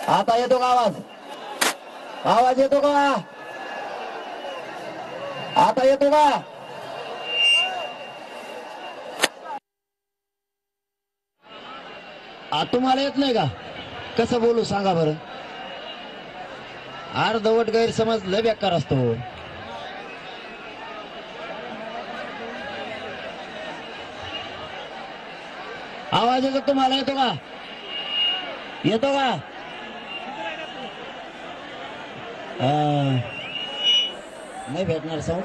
आता येतो का आवाज? आवाज येतो का? आता येतो का? तुम्हाला येत नाही का? कसं बोलू सांगा बरं. अर्धवट गैरसमज लय बेकार असतो. आवाज येतो तुम्हाला? येतो का? येतो का? नाही भेटणार साऊंड.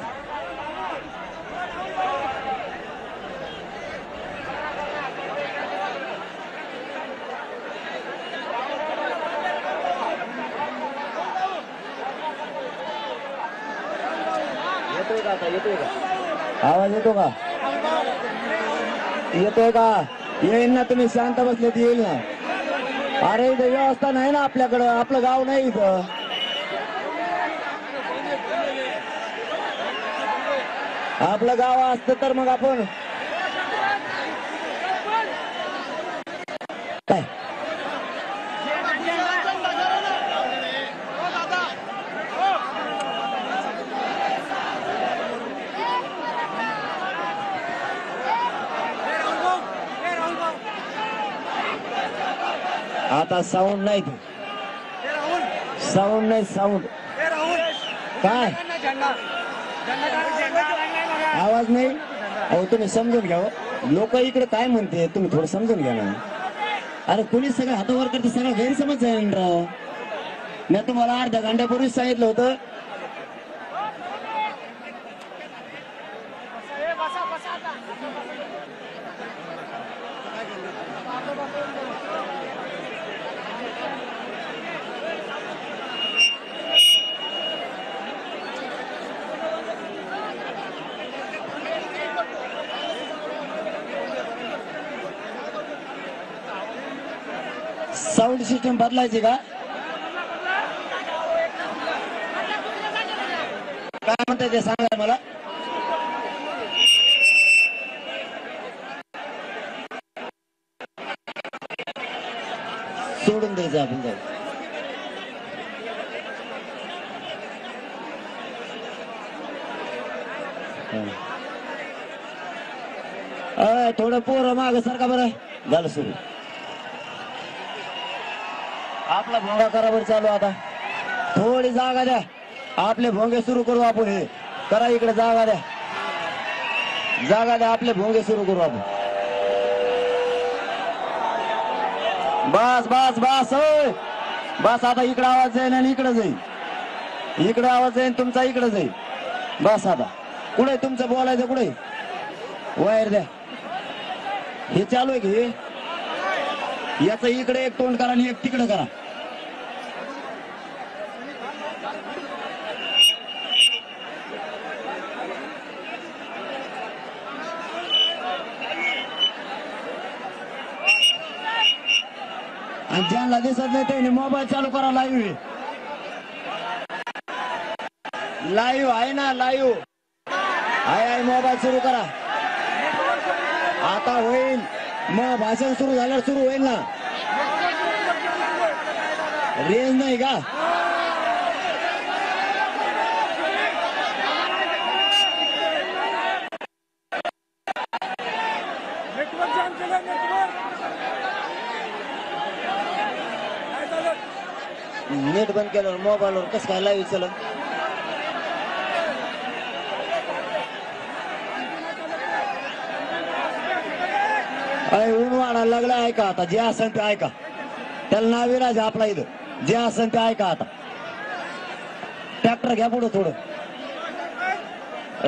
येतोय का आता? येतोय का आवाज? येतो का? येतोय का? येईल ना. तुम्ही शांत बसले तर येईल ना. अरे इथं व्यवस्था नाही ना आपल्याकडं. आपलं गाव नाही इथं. आपलं गाव असतं तर मग आपण काय आता साऊंड नाही. साऊंड नाही. साऊंड काय? आवाज नाही. अहो तुम्ही समजून घ्या. लोक इकडे काय म्हणते तुम्ही थोडं समजून घ्या ना. अरे पोलीस सगळं हातावर करते. सगळं गैरसमज आहे राव. मी तुम्हाला अर्ध्या घंट्यापूर्वीच सांगितलं होतं. साऊंड सिस्टम बदलायची का? काय म्हणताय ते सांगा मला. सोडून द्यायचं आपण जाऊ. थोडं पोरं माग सारखा बरं झालं सुरू. आपला भोंगा कराबर चालू. आता थोडी जागा द्या. आपले भोंगे सुरू करू आपण. हे करा इकडे जागा द्या. जागा द्या. आपले भोंगे सुरू करू आपण. बस बस बस. होय बस. आता इकडे आवाज जाईल आणि इकडे जाईल. इकडे आवाज जाईल तुमचा इकडे जाईल. बस. आता कुठे तुमचं बोलायचं? कुठे वायर द्या. हे चालू आहे की याचं इकडे एक तोंड करा आणि एक तिकडे करा. आणि ज्यांना दिसत नाही त्यांनी मोबाईल चालू करा. लाईव्ह लाईव्ह आहे ना. लाईव्ह आहे. मोबाईल सुरू करा. आता होईल. मग भाषण सुरू झाल्यावर सुरू होईल ना. रेंज नाही का? नेट बंद केल्यावर मोबाईलवर कसं काय लाईव्ह चल? ऊन वाढायला लागला. ऐका आता. जे असेल ते ऐका. त्याला नाविराज आपला इथं. जे असेल ते ऐका. आता ट्रॅक्टर घ्या पुढं थोडं.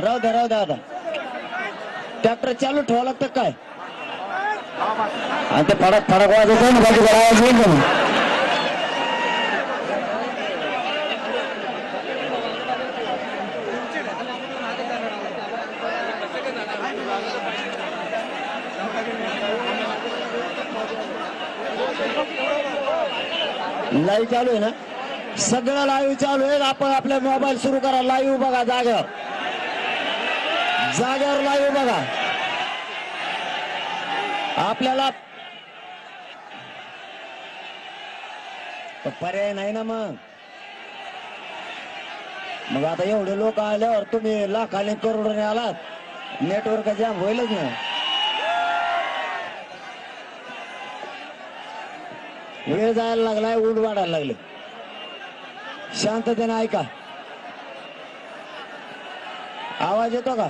राहू द्या राहू द्या. आता ट्रॅक्टर चालू ठेवा लागतं काय? आणि ते फडक फडक वाजत आहे ना. बाकी आवाज येईल का मग? लाईव्ह चालू आहे ना. सगळं लाईव्ह चालू आहे. आपण आपले मोबाईल सुरू करा. लाईव्ह बघा. जागेवर जागेवर लाईव्ह बघा. आपल्याला पर्याय नाही ना मग आता एवढे लोक आल्यावर तुम्ही लाखाने करोडने आलात नेटवर्क जाम होईलच ना. वेळ जायला लागलाय ऊन वाढायला लागले. शांततेने ऐका. आवाज येतो का?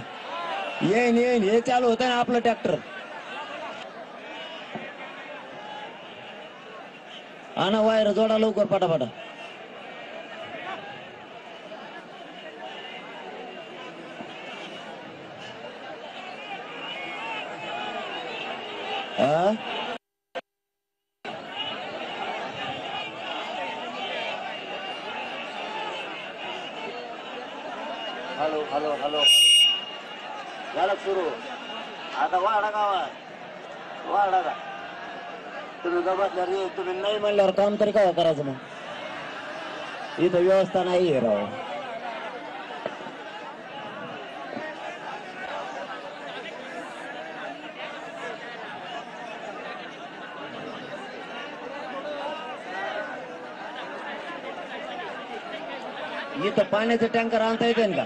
येईन येईन हे चालू होतं ना आपलं ट्रॅक्टर. आणा वायर जोडा लवकर पटापटा. हॅलो हॅलो हॅलो झालं सुरू. आता वाढा गावात वाढा का तुम्ही बसल्यावर तुम्ही नाही म्हणल्यावर काम तरी काय करायचं मग. इथं व्यवस्था नाही राव. इथं पाण्याचं टँकर आणता येते का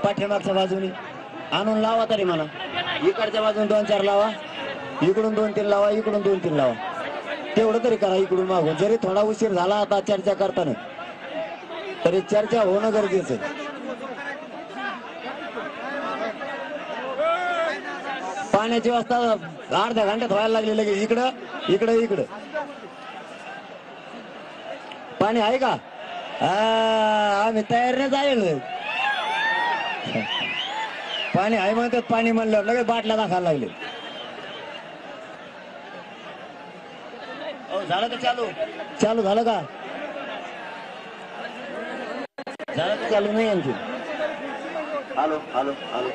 पाठीमागच्या बाजूनी आणून लावा तरी म्हणा. इकडच्या बाजून 2-4 लावा, इकडून 2-3 लावा, इकडून 2-3 लावा. तेवढं तरी करा इकडून मागून. जरी थोडा उशीर झाला आता चर्चा करताना तरी चर्चा होणं गरजेचं आहे. पाण्याची व्यवस्था अर्ध्या घंट्यात व्हायला लागली लगेच. इकडं इकडं इकडं पाणी आहे का? आम्ही तयार नाही जाईल. पाणी आहे म्हणतात. पाणी म्हणल्यावर लगेच बाटल्या दाखायला लागले. झालं का चालू? चालू झालं का? झालं का चालू नाही आणखी? Hello hello hello.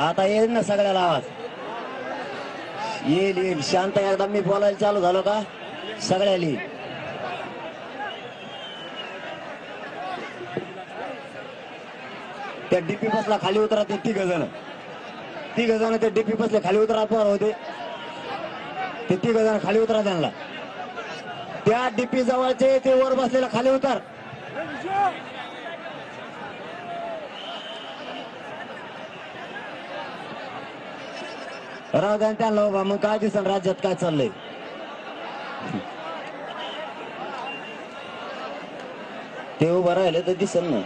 आता येईल ना सगळ्याला आवाज? येईल येईल. शांत एकदा मी बोलायला चालू झालो का सगळ्याला येईल. त्या डीपी बसला खाली उतरा. ते 3 जण त्या डीपी बसले खाली उतरा. पोर होते ते 3 जण खाली उतरा. त्यांना त्या डीपी जवळचे ते वर बसलेला खाली उतर. राव द्या त्यांना बाबा. मग काय दिसन राज्यात काय चाललंय. ते उभं राहिले तर दिसन ना.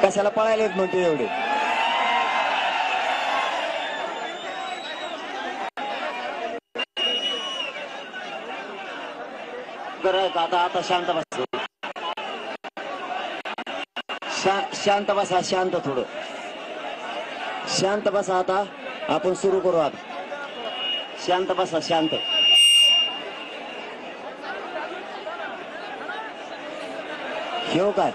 कशाला पळायलेत मग ते एवढे? आता आता शांत बस. शांत बसा. शांत थोडं शांत बसा. आता आपण सुरू करू. आता शांत बसा. शांत. घेऊ काय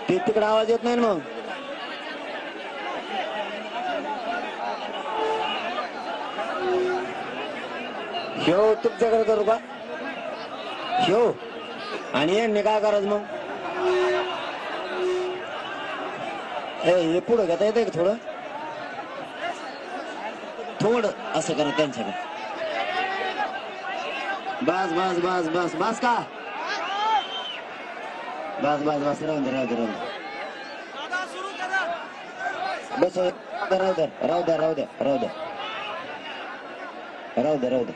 ते तिकडे आवाज येत नाही मग. घेऊ तुमच्याकडे करू का? घेऊ आणि यांनी काय करायचं मग? हे पुढं घेता येते का थोडं? थोडं असं करा त्यांच्याकडे. बस बस बस बस बस का? बस बस बस. राहून दे राहू दे राहू दे. बस राहू द्या राहू द्या राहू द्या राहू द्या राहू द्या राहू द्या.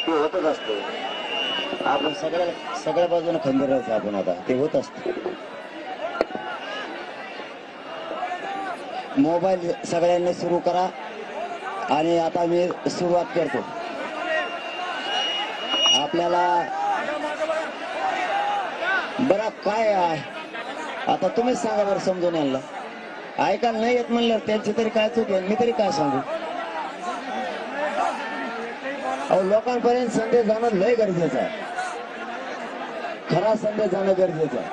ते होतच असतं. आपण सगळ्या बाजूने खंबीर राहायचं. आपण आता ते होत असत. मोबाईल सगळ्यांनी सुरू करा. आणि आता मी सुरुवात करतो. आपल्याला बरं काय आता तुम्हीच सांगा बरं समजून यांना. ऐकायला नाही येत म्हणल्यावर त्यांची तरी काय चूक आहे? मी तरी काय सांगू? अहो लोकांपर्यंत संदेश जाणं लय गरजेचं आहे. खरा संदेश जाणं गरजेचं आहे.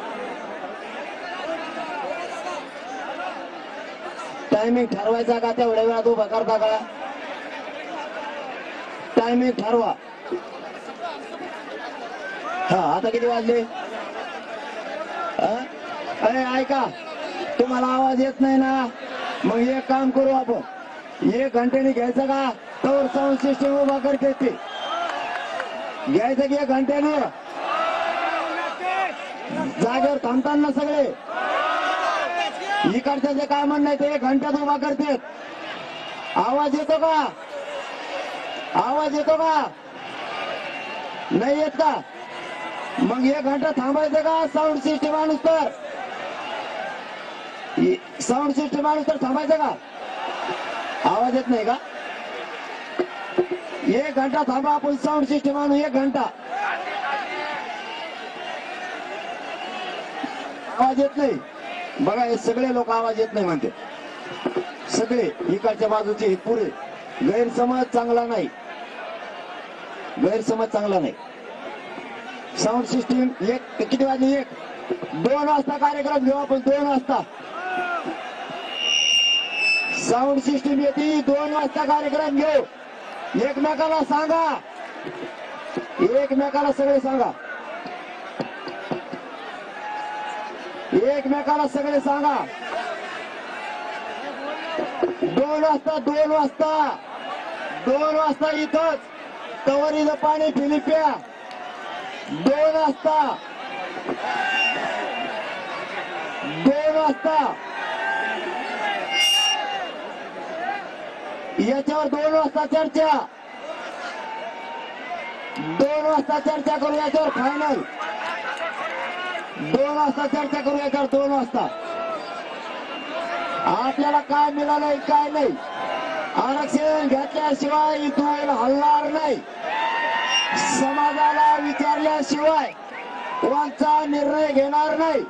टायमिंग ठरवायचा का तेवढ्या वेळात उभा करता का? टायमिंग ठरवा. हा आता किती वाजले? अरे ऐका, तुम्हाला आवाज येत नाही ना, मग एक काम करू आपण, 1 घंट्याने घ्यायचं का तर साऊंड सिस्टम उभा करते ते घ्यायचं की 1 घंट्याने? जागेवर थांबतात ना सगळे, इकडचं जे काय म्हणणं ते 1 घंट्यात उभा करते. आवाज येतो का? आवाज येतो का? नाही येत का? मग 1 घंटा थांबायचं का साऊंड सिस्टम आणूस तर? साऊंड सिस्टम आणूस तर थांबायचं का? आवाज येत नाही का? 1 घंटा थांबा, आपण साऊंड सिस्टम आणू. 1 घंटा. आवाज येत नाही बघा, हे सगळे लोक आवाज येत नाही म्हणते, सगळे इकडच्या बाजूचे हे पुरे. गैरसमज चांगला नाही, गैरसमज चांगला नाही. साऊंड सिस्टीम किती वाजले? 2 वाजता कार्यक्रम घेऊ आपण. 2 वाजता साऊंड सिस्टीम येते. 2 वाजता कार्यक्रम घेऊ. एकमेकाला सांगा, एकमेकाला सगळे सांगा, एकमेकाला सगळे सांगा. 2 वाजता, 2 वाजता, 2 वाजता इथंच तवरीचं पाणी फिलिप्या. 2 वाजता, 2 वाजता याच्यावर 2 वाजता चर्चा. 2 वाजता चर्चा करू याच्यावर फायनल. 2 वाजता चर्चा करू याच्यावर. 2 वाजता आपल्याला काय मिळालंय काय नाही, आरक्षण घेतल्याशिवाय इथून हलणार नाही. समाजाला विचारल्याशिवाय कोणता निर्णय घेणार नाही.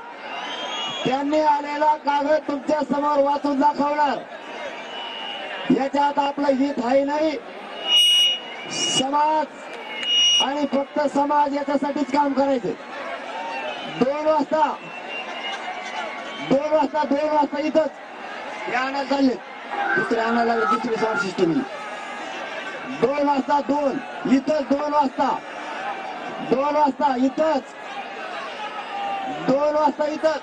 त्यांनी आलेला कागद तुमच्या समोर वाचून दाखवणार. याच्यात आपलं हित आहे नाही. समाज आणि फक्त समाज याच्यासाठीच काम करायचं. 2 वाजता, 2 वाजता, 2 वाजता इथंच हे आणायला चालले. दुसरे आणायला लागले, दुसरी साऊंड सिस्टम. 2 वाजता, 2 इथंच. 2 वाजता, 2 वाजता इथंच. 2 वाजता इथंच.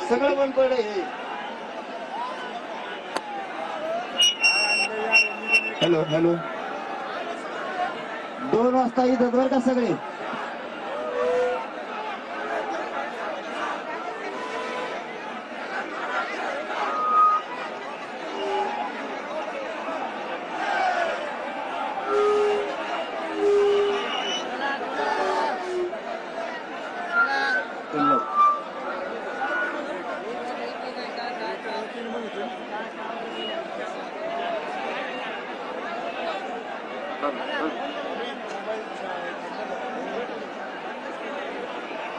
सगळं बंद पडलं हे. Hello hello. 2 वाजता इथं बरं का सगळे.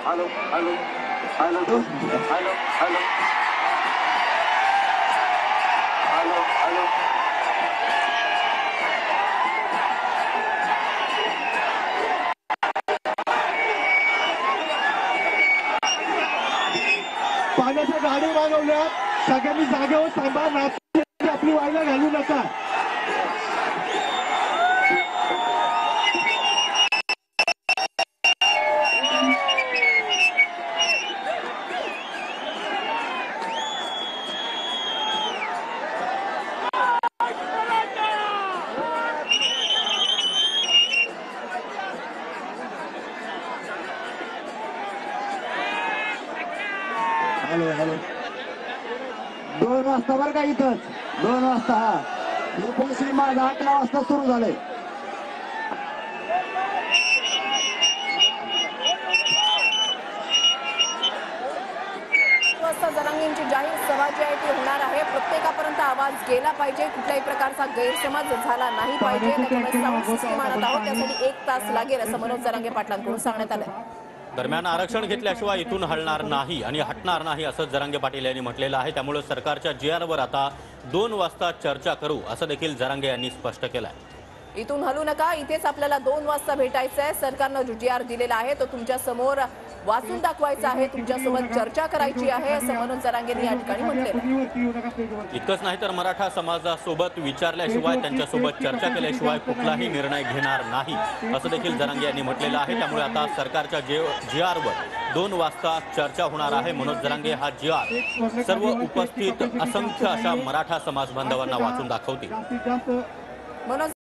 Hello hello hello hello hello hello hello. पाण्याच्या गाडी मागवल्या, सगळ्यांनी जागेवर थांबा. नाचणी आपली व्हायला घालू नका. Hello hello. 2 वाजता बरं का इथंच. 2 वाजता. हा हे पोलिसी माझा 11 वाजता सुरू झालंय. मनोज जरांगेंची जाहीर सभा जी आहे ती होणार आहे. प्रत्येकापर्यंत आवाज गेला पाहिजे, कुठल्याही प्रकारचा गैरसमज झाला नाही पाहिजे. त्याच्यामुळे साऊंड सिस्टीम आणत आहोत, त्यासाठी 1 तास लागेल असं मनोज जरांगे पाटलांकडून सांगण्यात आलं. दरम्यान आरक्षण घेतल्याशिवाय इथून हलणार नाही आणि हटणार नाही असं जरांगे पाटील यांनी म्हटलेलं आहे. त्यामुळे सरकारच्या GR वर आता 2 वाजता चर्चा करू असं देखील जरांगे यांनी स्पष्ट केलं आहे. इथून हलू नका, इथेच आपल्याला 2 वाजता भेटायचं आहे. सरकारनं जो GR दिलेला आहे तो तुमच्या समोर वाचून दाखवायचा आहे, तुमच्यासोबत चर्चा करायची आहे असं मनोज जरांगेंनी या ठिकाणी म्हटलेलं. इतकंच नाही तर मराठा समाजासोबत विचारल्याशिवाय, त्यांच्यासोबत चर्चा केल्याशिवाय कुठलाही निर्णय घेणार नाही असं देखील जरांगे यांनी म्हटलेलं आहे. त्यामुळे आता सरकारच्या GR वर 2 वाजता चर्चा होणार आहे. मनोज जरांगे हा GR सर्व उपस्थित असंख्य अशा मराठा समाज बांधवांना वाचून दाखवतील. मनोज